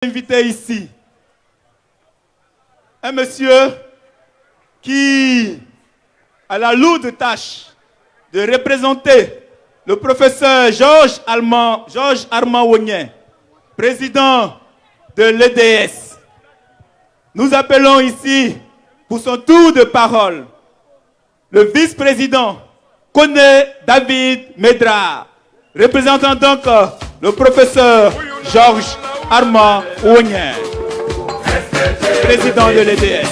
Invité ici un monsieur qui a la lourde tâche de représenter le professeur Georges Armand Wonien, président de l'EDS. Nous appelons ici, pour son tour de parole, le vice-président Kone David Medra, représentant donc le professeur Georges Armand Wonien, président de l'EDS.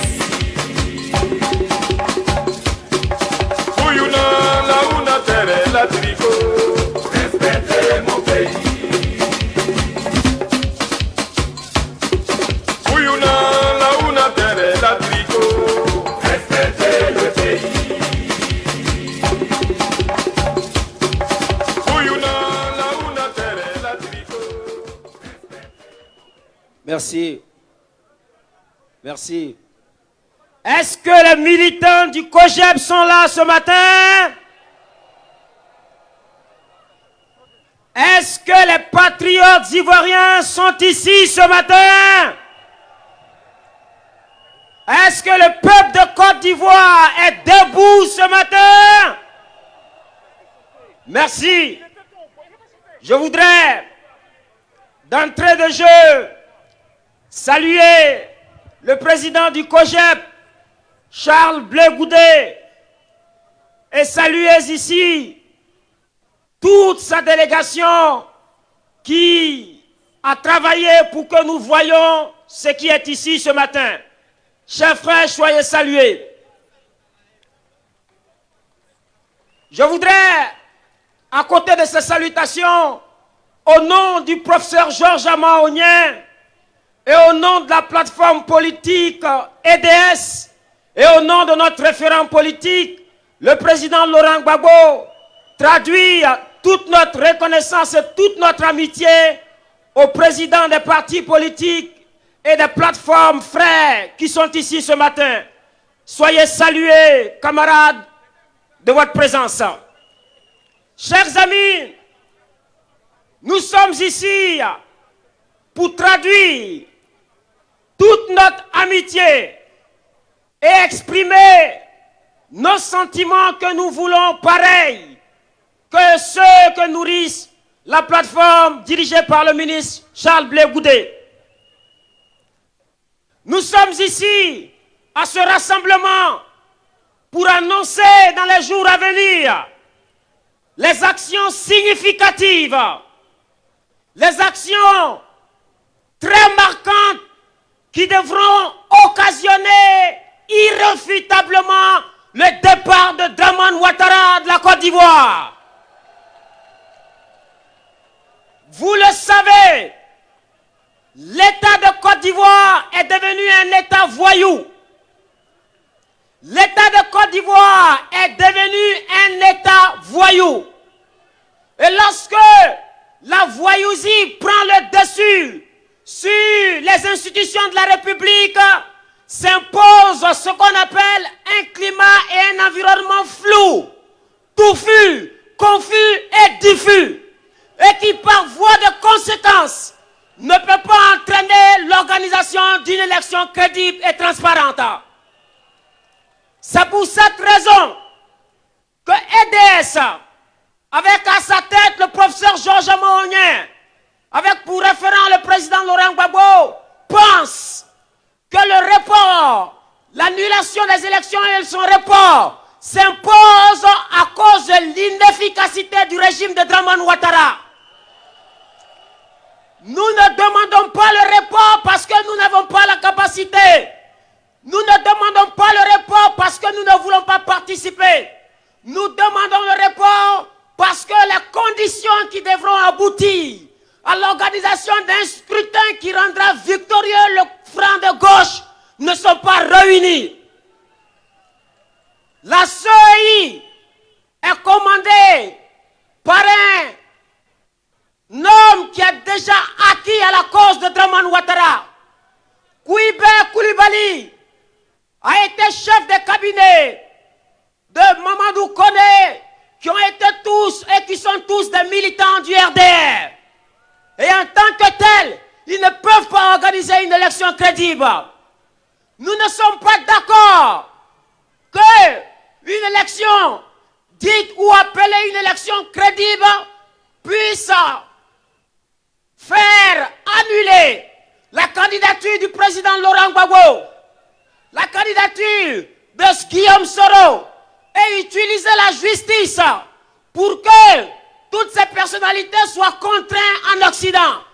Respectez mon pays. Respectez le pays. Merci. Merci. Est-ce que les militants du COJEP sont là ce matin? Est-ce que les patriotes ivoiriens sont ici ce matin? Est-ce que le peuple de Côte d'Ivoire est debout ce matin? Merci. Je voudrais, d'entrée de jeu, saluer le président du COJEP, Charles Blé Goudé, et saluer ici toute sa délégation qui a travaillé pour que nous voyions ce qui est ici ce matin. Chers frères, soyez salués. Je voudrais, à côté de ces salutations, au nom du professeur Georges Armand Wonien et au nom de la plateforme politique EDS et au nom de notre référent politique, le président Laurent Gbagbo, traduire toute notre reconnaissance et toute notre amitié aux présidents des partis politiques et des plateformes frères qui sont ici ce matin. Soyez salués, camarades, de votre présence. Chers amis, nous sommes ici pour traduire toute notre amitié et exprimer nos sentiments que nous voulons pareils que ceux que nourrissent la plateforme dirigée par le ministre Charles Blé Goudé. Nous sommes ici à ce rassemblement pour annoncer dans les jours à venir les actions significatives, les actions très marquantes qui devront occasionner irréfutablement le départ de Dramane Ouattara de la Côte d'Ivoire. Vous le savez, l'État de Côte d'Ivoire est devenu un État voyou. L'État de Côte d'Ivoire est devenu un État voyou. Et lorsque la voyousie prend le dessus sur les institutions de la République, s'impose ce qu'on appelle un climat et un environnement flou, touffu, confus et diffus, et qui par voie de conséquence ne peut pas entraîner l'organisation d'une élection crédible et transparente. C'est pour cette raison que EDS, avec à sa tête le professeur Georges Armand Wonien, avec pour référent le président Laurent Gbagbo, pense que le report, l'annulation des élections et son report s'impose à cause de l'inefficacité du régime de Dramane Ouattara. Nous ne demandons pas le report parce que nous n'avons pas la capacité. Nous ne demandons pas le report parce que nous ne voulons pas participer. Nous demandons le report parce que les conditions qui devront aboutir à l'organisation d'un scrutin qui rendra victorieux le franc de gauche ne sont pas réunies. La CEI est commandée par un homme qui a déjà acquis à la cause de Dramane Ouattara. Kouibé Koulibaly a été chef de cabinet de Mamadou Koné, qui ont été tous et qui sont tous des militants du RDR. Et en tant que tel, Ils ne peuvent pas organiser une élection crédible. Nous ne sommes pas d'accord qu'une élection dite ou appelée une élection crédible puisse faire annuler la candidature du président Laurent Gbagbo, la candidature de Guillaume Soro et utiliser la justice pour que toutes ces personnalités soient contraintes en Occident.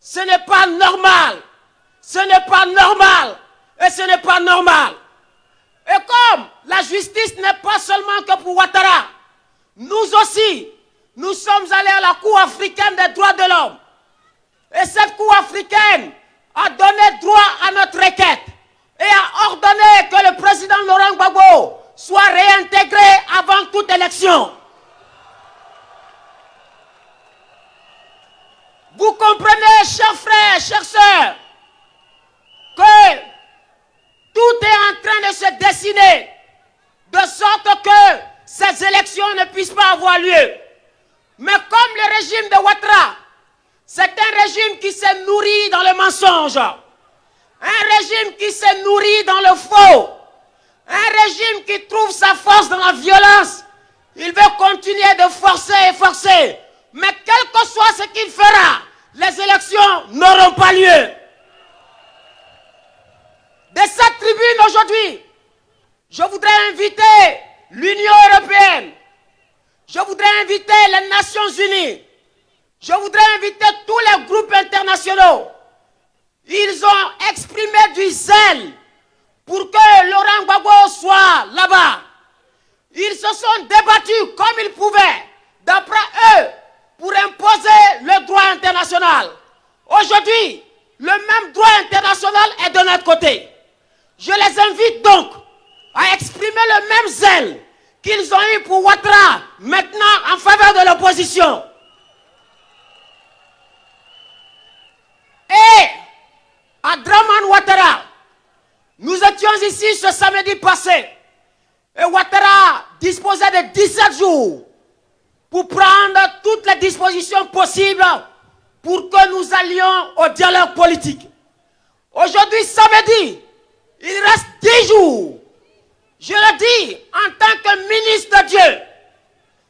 Ce n'est pas normal. Ce n'est pas normal. Et ce n'est pas normal. Et comme la justice n'est pas seulement que pour Ouattara, nous aussi, nous sommes allés à la Cour africaine des droits de l'homme. Et cette Cour africaine a donné droit à notre requête et a ordonné que le président Laurent Gbagbo soit réintégré avant toute élection. Vous comprenez, chers frères, chères sœurs, que tout est en train de se dessiner de sorte que ces élections ne puissent pas avoir lieu. Mais comme le régime de Ouattara, c'est un régime qui s'est nourri dans le mensonge, un régime qui s'est nourri dans le faux, un régime qui trouve sa force dans la violence. Il veut continuer de forcer et forcer. Mais quel que soit ce qu'il fera, les élections n'auront pas lieu. De cette tribune aujourd'hui, je voudrais inviter l'Union européenne, je voudrais inviter les Nations Unies, je voudrais inviter tous les groupes internationaux. Ils ont exprimé du zèle pour que Laurent Gbagbo soit là-bas. Ils se sont débattus comme ils pouvaient, d'après eux, pour imposer le droit international. Aujourd'hui, le même droit international est de notre côté. Je les invite donc à exprimer le même zèle qu'ils ont eu pour Ouattara, maintenant en faveur de l'opposition. Et à Draman Ouattara, nous étions ici ce samedi passé. Et Ouattara disposait de 17 jours pour prendre toutes les dispositions possibles pour que nous allions au dialogue politique. Aujourd'hui, samedi, il reste 10 jours. Je le dis en tant que ministre de Dieu.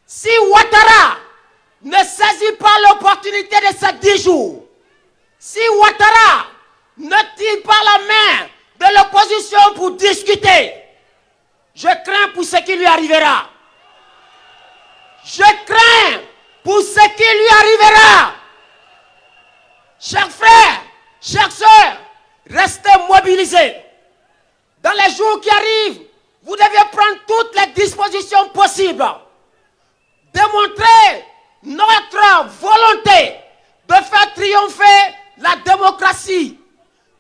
Si Ouattara ne saisit pas l'opportunité de ces 10 jours, si Ouattara ne tire pas la main de l'opposition pour discuter, je crains pour ce qui lui arrivera. Je crains pour ce qui lui arrivera. Chers frères, chères sœurs, restez mobilisés. Dans les jours qui arrivent, vous devez prendre toutes les dispositions possibles. Démontrer notre volonté de faire triompher la démocratie.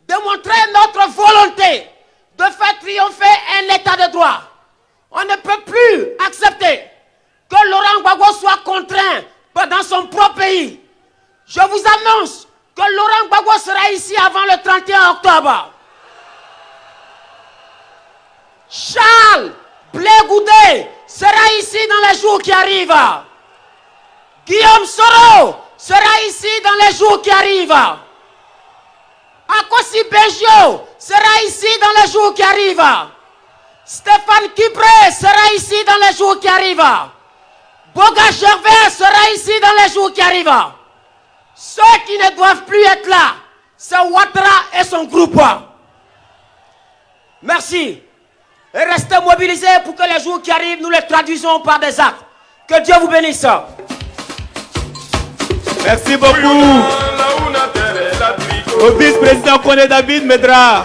Démontrer notre volonté de faire triompher un état de droit. On ne peut plus accepter que Laurent Gbagbo soit contraint dans son propre pays. Je vous annonce que Laurent Gbagbo sera ici avant le 31 octobre. Charles Blé Goudé sera ici dans les jours qui arrivent. Guillaume Soro sera ici dans les jours qui arrivent. Akossi Bengio sera ici dans les jours qui arrivent. Stéphane Kipré sera ici dans les jours qui arrivent. Boga Gervais sera ici dans les jours qui arrivent. Ceux qui ne doivent plus être là, c'est Ouattara et son groupe. Merci. Et restez mobilisés pour que les jours qui arrivent, nous les traduisons par des actes. Que Dieu vous bénisse. Merci beaucoup au vice-président Koné David Medra.